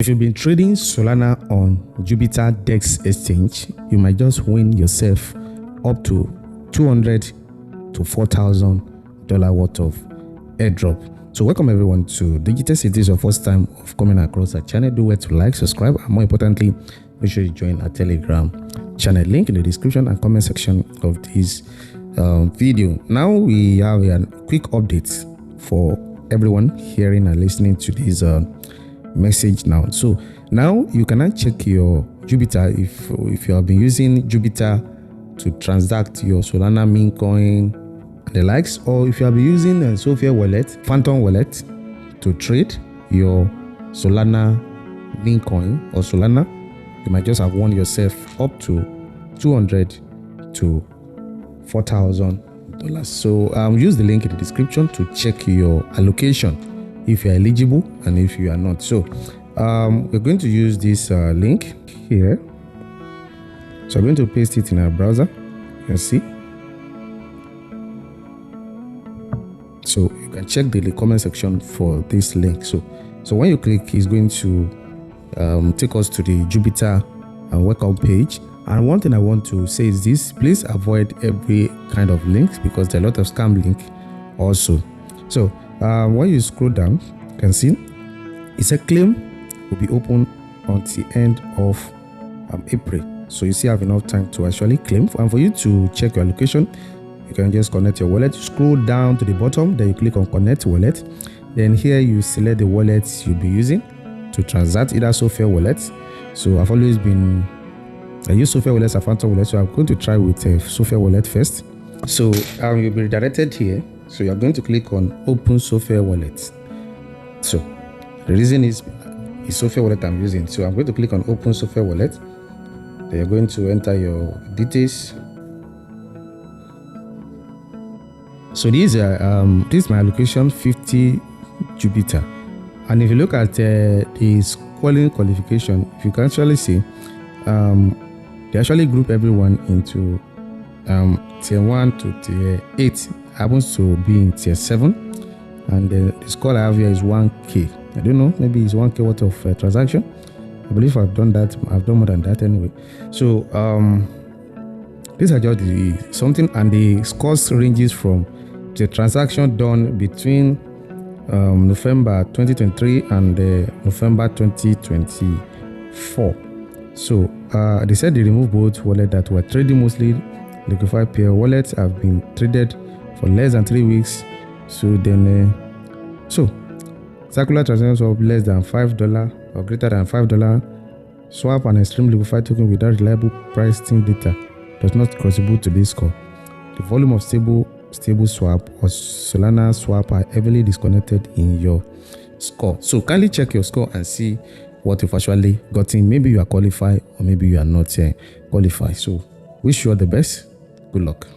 If you've been trading Solana on Jupiter DEX exchange, you might just win yourself up to $200 to $4,000 worth of airdrop. So welcome everyone to Digital City. It is your first time of coming across our channel. Do well to like, subscribe, and more importantly, make sure you join our Telegram channel. Link in the description and comment section of this video. Now we have a quick update for everyone hearing and listening to this message now. So now you can check your Jupiter if you have been using Jupiter to transact your Solana meme coin and the likes, or if you have been using a Sophia wallet, Phantom wallet, to trade your Solana meme coin or Solana, you might just have won yourself up to $200 to $4,000. So use the link in the description to check your allocation if you are eligible and if you are not. So we're going to use this link here. So I'm going to paste it in our browser. You can see. So you can check the comment section for this link. So when you click, it's going to take us to the Jupiter workout page. And one thing I want to say is this: please avoid every kind of links because there are a lot of scam links also. So when you scroll down, you can see it's a claim will be open until the end of April. So you still have enough time to actually claim. And for you to check your allocation, you can just connect your wallet. Scroll down to the bottom, then you click on connect wallet. Then here you select the wallet you'll be using to transact, either Sophia wallet. So I've always been I use Sophia wallet or Phantom wallet, so I'm going to try with Sophia wallet first. So you'll be redirected here. So you're going to click on open Sophia wallet. So the reason is Sophia wallet I'm using. So I'm going to click on open Sophia wallet. Then you're going to enter your details. So this is my allocation 50 Jupiter. And if you look at the scoring qualification, if you can actually see, they actually group everyone into tier 1 to tier 8. Happens to be in tier 7, and the score I have here is 1k. I don't know, maybe it's 1k worth of transaction. I believe I've done that. I've done more than that anyway. So these are just the something, and the scores ranges from the transaction done between November 2023 and November 2024. So they said they removed both wallets that were trading mostly liquefied pair wallets have been traded for less than 3 weeks. So then circular transactions of less than $5 or greater than $5 swap and extreme liquefied token without reliable pricing data does not contribute to this score. The volume of stable swap or Solana swap are heavily disconnected in your score. So kindly check your score and see what you've actually gotten. Maybe you are qualified or maybe you are not qualified. So wish you all the best. Good luck.